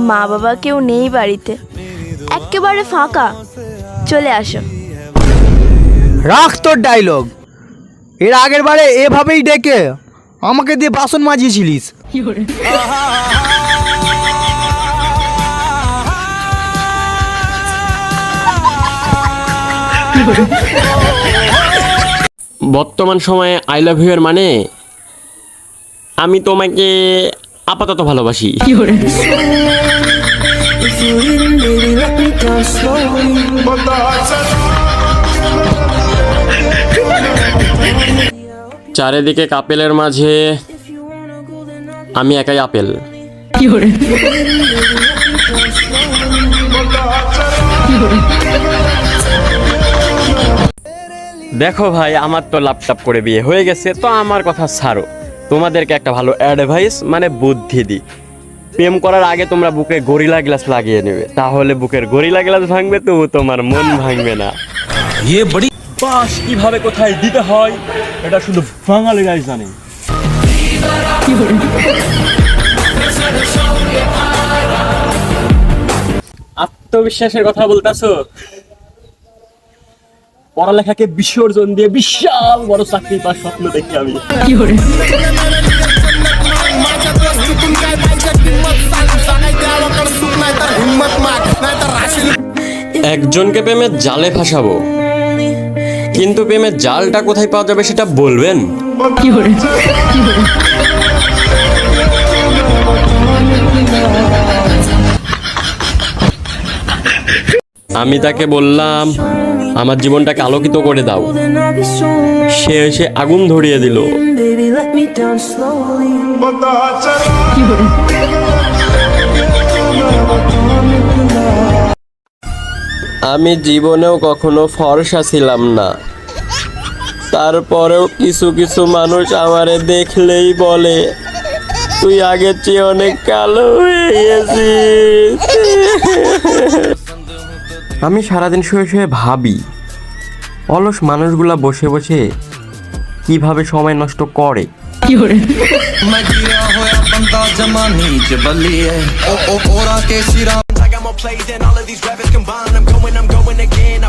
মা বাবা কেউ নেই বাড়িতে, একেবারে ফাঁকা। চলে আসো। রাখ তোর ডায়লগ। এর আগের বারে এভাবেই ডেকে আমাকে দিয়ে বাসন মাজিয়েছিলিস। বর্তমান সময়ে আই লাভ ইউ এর মানে আমি তোমাকে আপাতত ভালোবাসি। চারিদিকে কাপেলের মাঝে আমি একাই আপেল। দেখো ভাই, আমার তো ল্যাপটপ করে বিয়ে হয়ে গেছে, তো আমার কথা ছাড়ো। তোমাদেরকে একটা ভালো অ্যাডভাইস মানে বুদ্ধি দিই। প্রেম করার আগে তোমরা বুকে গরিলা গ্লাস লাগিয়ে নেবে, তাহলে বুকের গরিলা গ্লাস ভাঙবে তো তোমার মন ভাঙবে না। বাস কিভাবে কোথায় দিতে হয় এটা শুধু বাঙালিরাই জানে। আত্মবিশ্বাসের কথা বলতেছো? পড়ালেখাকে বিসর্জন দিয়ে বিশাল বড় চাকরি পাওয়ার স্বপ্ন দেখি আমি। একজনকে প্রেমের জালে ফাঁসাবো, কিন্তু প্রেমের জালটা কোথায় পাওয়া যাবে সেটা বলবেন? আমি তাকে বললাম আমার জীবনটাকে আলোকিত করে দাও, সে এসে আগুন ধরিয়ে দিল। আমি জীবনেও কখনো ফর্সা ছিলাম না, তারপরেও কিছু কিছু মানুষ আমারে দেখলেই বলে তুই আগের চেয়ে অনেক কালো হয়ে গেছিস। আমি সারাদিন শুয়ে শুয়ে ভাবি অলস মানুষগুলা বসে বসে কিভাবে সময় নষ্ট করে। मैं गिरा होया बंदा जमा नीच बल्ली है ओ ओरा के सिरा I got more plays than all of these rappers combined I'm going again